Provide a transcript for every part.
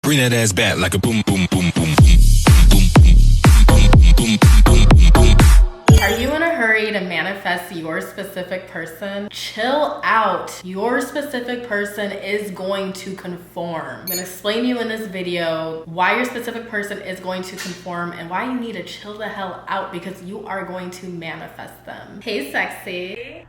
Bring that ass back like a boom, boom, boom, boom, boom. Are you in a hurry to manifest your specific person? Chill out. Your specific person is going to conform. I'm gonna explain to you in this video why your specific person is going to conform and why you need to chill the hell out, because you are going to manifest them. Hey, sexy.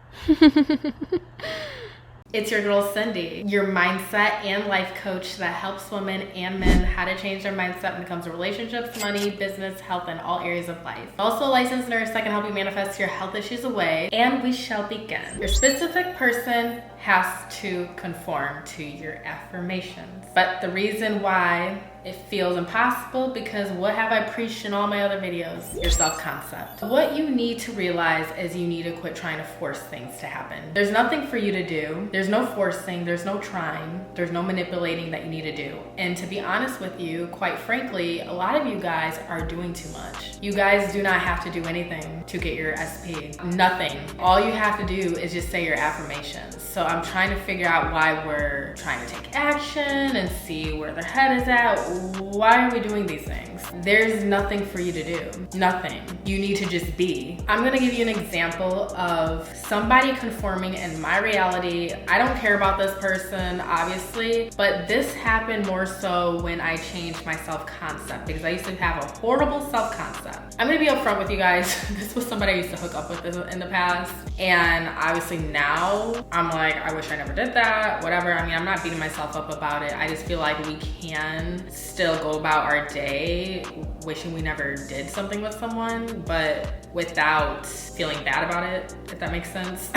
It's your girl Cindy, your mindset and life coach that helps women and men how to change their mindset when it comes to relationships, money, business, health, and all areas of life. Also a licensed nurse that can help you manifest your health issues away, and we shall begin. Your specific person has to conform to your affirmations. But the reason why it feels impossible, because what have I preached in all my other videos? Your self-concept. What you need to realize is you need to quit trying to force things to happen. There's nothing for you to do. There's no forcing, there's no trying, there's no manipulating that you need to do. And to be honest with you, quite frankly, a lot of you guys are doing too much. You guys do not have to do anything to get your SP. Nothing. All you have to do is just say your affirmations. So I'm trying to figure out why we're trying to take action and see where their head is at. Why are we doing these things? There's nothing for you to do. Nothing. You need to just be. I'm gonna give you an example of somebody conforming in my reality. I don't care about this person, obviously, but this happened more so when I changed my self-concept, because I used to have a horrible self-concept. I'm gonna be upfront with you guys. This was somebody I used to hook up with in the past, and obviously now I'm like, I wish I never did that, whatever. I mean, I'm not beating myself up about it. I just feel like we can still go about our day wishing we never did something with someone, but without feeling bad about it, if that makes sense.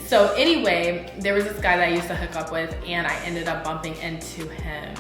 So anyway, there was this guy that I used to hook up with, and I ended up bumping into him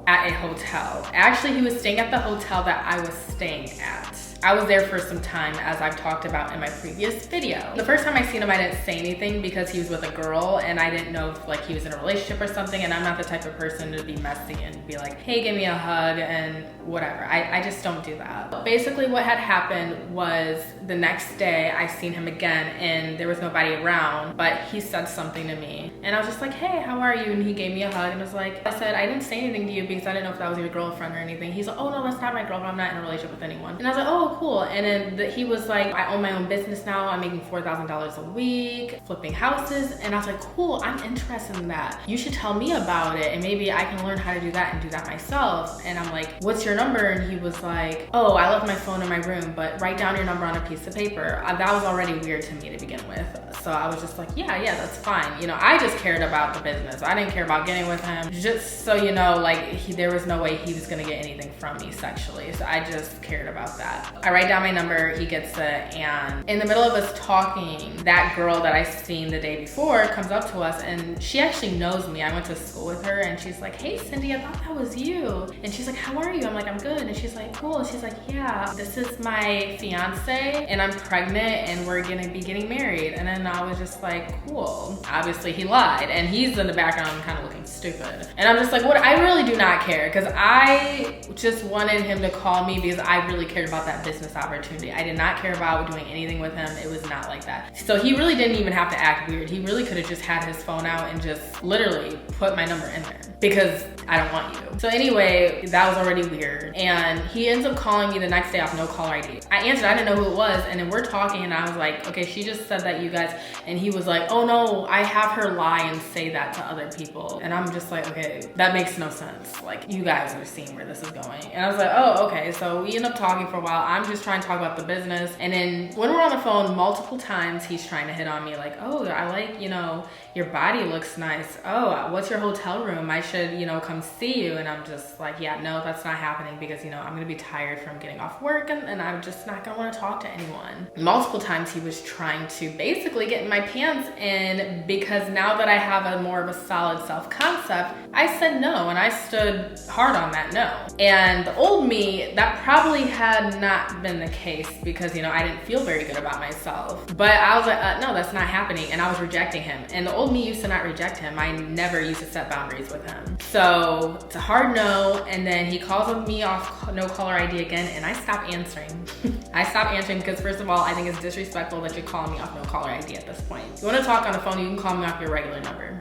at a hotel. Actually, he was staying at the hotel that I was staying at. I was there for some time, as I've talked about in my previous video. The first time I seen him, I didn't say anything because he was with a girl, and I didn't know if like he was in a relationship or something, and I'm not the type of person to be messy and be like, hey, give me a hug and whatever. I just don't do that. But basically what had happened was the next day I seen him again, and there was nobody around, but he said something to me, and I was just like, hey, how are you? And he gave me a hug and was like, I said, I didn't say anything to you because I didn't know if that was your girlfriend or anything. He's like, oh no, that's not my girlfriend. I'm not in a relationship with anyone. And I was like, oh, cool. And then he was like, I own my own business now. I'm making $4,000 a week, flipping houses. And I was like, cool, I'm interested in that. You should tell me about it, and maybe I can learn how to do that and do that myself. And I'm like, what's your number? And he was like, oh, I left my phone in my room, but write down your number on a piece of paper. That was already weird to me to begin with. So I was just like, yeah, that's fine. You know, I just cared about the business. I didn't care about getting with him. Just so you know, like there was no way he was gonna get anything from me sexually. So I just cared about that. I write down my number, he gets it, and in the middle of us talking, that girl that I seen the day before comes up to us, and she actually knows me. I went to school with her, and she's like, hey Cindy, I thought that was you. And she's like, how are you? I'm like, I'm good. And she's like, cool. And she's like, yeah, this is my fiance, and I'm pregnant, and we're gonna be getting married. And then I was just like, cool. Obviously he lied, and he's in the background kind of looking stupid. And I'm just like, what? I really do not care, because I just wanted him to call me because I really cared about that business opportunity. I did not care about doing anything with him. It was not like that. So he really didn't even have to act weird. He really could have just had his phone out and just literally put my number in there, because I don't want you. So anyway, that was already weird. And he ends up calling me the next day off no caller ID. I answered, I didn't know who it was. And then we're talking, and I was like, okay, she just said that you guys, and he was like, oh no, I have her lie and say that to other people. And I'm just like, okay, that makes no sense. Like, you guys are seeing where this is going. And I was like, oh, okay. So we end up talking for a while. I'm just trying to talk about the business. And then when we're on the phone multiple times, he's trying to hit on me like, oh, I like, you know, your body looks nice. Oh, what's your hotel room? I should, you know, come see you. And I'm just like, yeah, no, that's not happening, because, you know, I'm gonna be tired from getting off work, and I'm just not gonna want to talk to anyone. Multiple times he was trying to basically get in my pants, and because now that I have a more of a solid self-concept, I said no, and I stood hard on that no. And the old me, that probably had not been the case, because, you know, I didn't feel very good about myself. But I was like, no, that's not happening, and I was rejecting him. And the old me used to not reject him. I never used to set boundaries with him. So it's a hard no, and then he calls me off no caller ID again, and I stopped answering. I stopped answering because, first of all, I think it's disrespectful that you're calling me off no caller ID at this point. If you want to talk on the phone, you can call me off your regular number.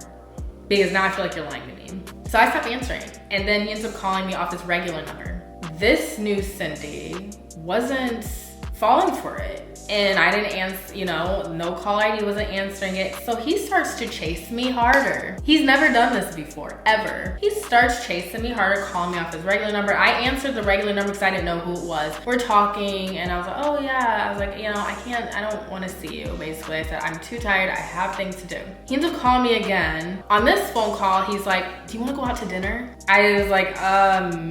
because now I feel like you're lying to me. So I stopped answering. And then he ends up calling me off his regular number. This new Cindy wasn't falling for it. And I didn't answer, you know, no call ID, wasn't answering it. So he starts to chase me harder. He's never done this before, ever. He starts chasing me harder, calling me off his regular number. I answered the regular number because I didn't know who it was. We're talking and I was like, oh yeah. I was like, you know, I don't want to see you, basically. I said, I'm too tired, I have things to do. He ends up calling me again. On this phone call, he's like, do you want to go out to dinner? I was like,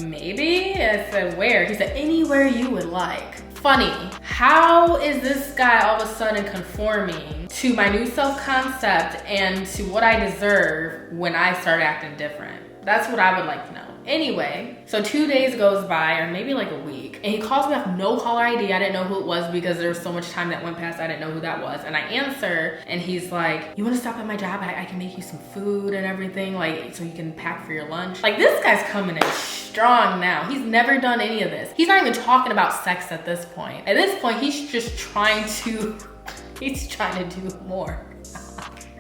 maybe? I said, where? He said, anywhere you would like. Funny, how is this guy all of a sudden conforming to my new self-concept and to what I deserve when I start acting different? That's what I would like to know. Anyway, so 2 days goes by, or maybe like a week, and he calls me off no caller ID. I didn't know who it was because there was so much time that went past, I didn't know who that was. And I answer, and he's like, you wanna stop at my job? I can make you some food and everything, like, so you can pack for your lunch. Like, this guy's coming in strong now. He's never done any of this. He's not even talking about sex at this point. At this point, he's just trying to do more.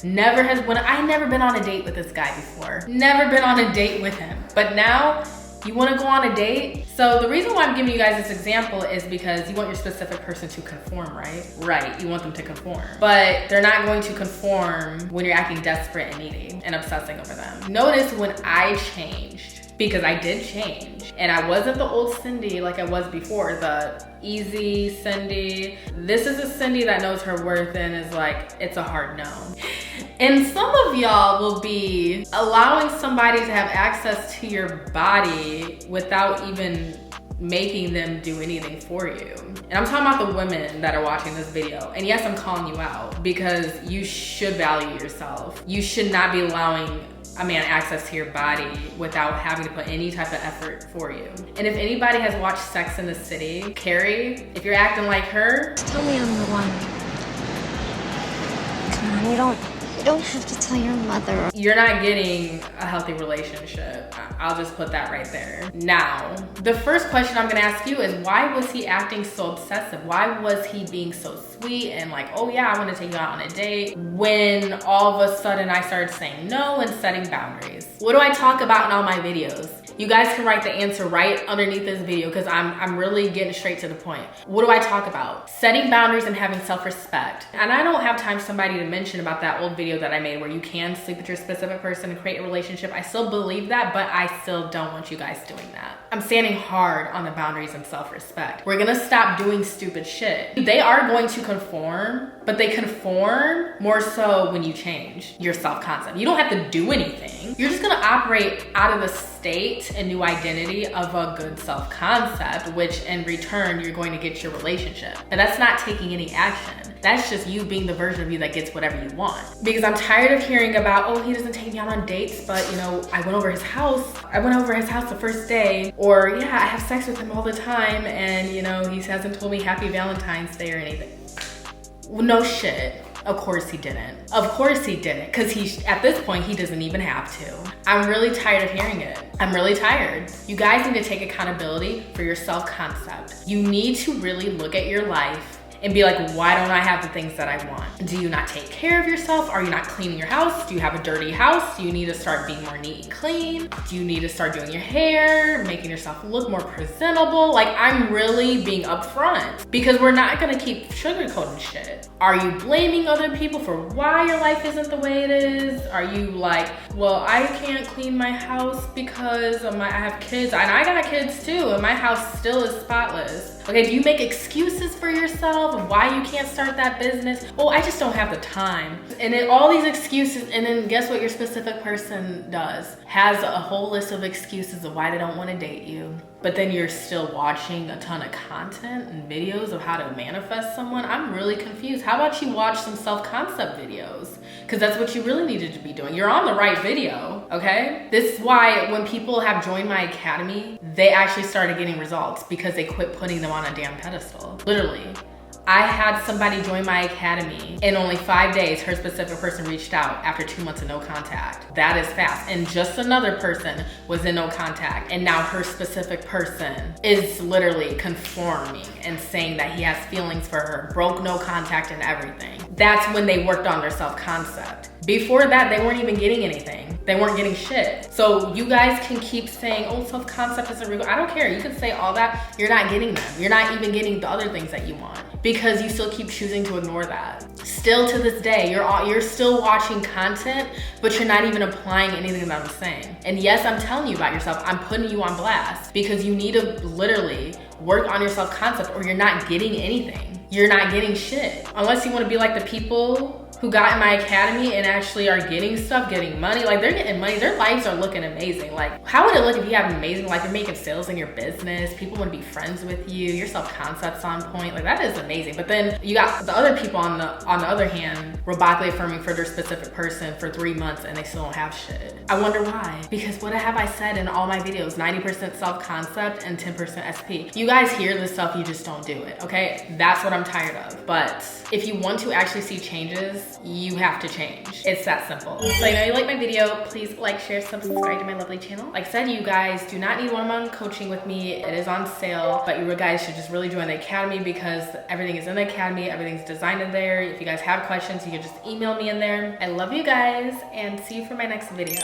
I never been on a date with this guy before. Never been on a date with him. But now, you wanna go on a date? So the reason why I'm giving you guys this example is because you want your specific person to conform, right? Right, you want them to conform. But they're not going to conform when you're acting desperate and needy and obsessing over them. Notice when I changed, because I did change, and I wasn't the old Cindy like I was before, the easy Cindy. This is a Cindy that knows her worth and is like, it's a hard no. And some of y'all will be allowing somebody to have access to your body without even making them do anything for you. And I'm talking about the women that are watching this video. And yes, I'm calling you out because you should value yourself. You should not be allowing a man access to your body without having to put any type of effort for you. And if anybody has watched Sex and the City, Carrie, if you're acting like her, tell me I'm the one. Come on, you don't have to tell your mother. You're not getting a healthy relationship. I'll just put that right there. Now, the first question I'm gonna ask you is, why was he acting so obsessive? Why was he being so sweet and like, oh yeah, I wanna take you out on a date, when all of a sudden I started saying no and setting boundaries? What do I talk about in all my videos? You guys can write the answer right underneath this video because I'm really getting straight to the point. What do I talk about? Setting boundaries and having self-respect. And I don't have time for somebody to mention about that old video that I made where you can sleep with your specific person and create a relationship. I still believe that, but I still don't want you guys doing that. I'm standing hard on the boundaries and self-respect. We're gonna stop doing stupid shit. They are going to conform, but they conform more so when you change your self-concept. You don't have to do anything. You're just gonna operate out of the state and new identity of a good self-concept, which in return, you're going to get your relationship. And that's not taking any action. That's just you being the version of you that gets whatever you want. Because I'm tired of hearing about, oh, he doesn't take me out on dates, but you know, I went over his house the first day, or yeah, I have sex with him all the time, and you know, he hasn't told me happy Valentine's Day or anything. Well, no shit. Of course he didn't. Of course he didn't, because at this point, he doesn't even have to. I'm really tired of hearing it. I'm really tired. You guys need to take accountability for your self-concept. You need to really look at your life and be like, why don't I have the things that I want? Do you not take care of yourself? Are you not cleaning your house? Do you have a dirty house? Do you need to start being more neat and clean? Do you need to start doing your hair, making yourself look more presentable? Like, I'm really being upfront because we're not gonna keep sugarcoating shit. Are you blaming other people for why your life isn't the way it is? Are you like, well, I can't clean my house because I have kids, and I got kids too, and my house still is spotless. Okay, do you make excuses for yourself of why you can't start that business? Oh, I just don't have the time. And then all these excuses, and then guess what your specific person does? Has a whole list of excuses of why they don't want to date you. But then you're still watching a ton of content and videos of how to manifest someone. I'm really confused. How about you watch some self-concept videos? Because that's what you really needed to be doing. You're on the right video, okay? This is why when people have joined my academy, they actually started getting results because they quit putting them on a damn pedestal. Literally. I had somebody join my academy. In only 5 days, her specific person reached out after 2 months of no contact. That is fast. And just another person was in no contact. And now her specific person is literally conforming and saying that he has feelings for her, broke no contact and everything. That's when they worked on their self-concept. Before that, they weren't even getting anything. They weren't getting shit. So you guys can keep saying, oh, self-concept isn't real. I don't care. You can say all that. You're not getting them. You're not even getting the other things that you want because you still keep choosing to ignore that. Still to this day, you're still watching content, but you're not even applying anything that I'm saying. And yes, I'm telling you about yourself. I'm putting you on blast because you need to literally work on your self-concept or you're not getting anything. You're not getting shit. Unless you want to be like the people who got in my academy and actually are getting stuff, getting money. Like they're getting money, their lives are looking amazing. Like how would it look if you have an amazing life, you're making sales in your business, people want to be friends with you, your self-concept's on point, like that is amazing. But then you got the other people on the other hand, robotically affirming for their specific person for 3 months and they still don't have shit. I wonder why. Because what have I said in all my videos? 90% self-concept and 10% SP. You guys hear this stuff, you just don't do it, okay? That's what I'm tired of. But if you want to actually see changes, you have to change. It's that simple. So I know you like my video, please like, share, subscribe to my lovely channel. Like I said, you guys do not need one-on-one coaching with me. It is on sale, but you guys should just really join the academy because everything is in the academy, everything's designed in there. If you guys have questions, you can just email me in there. I love you guys and see you for my next video.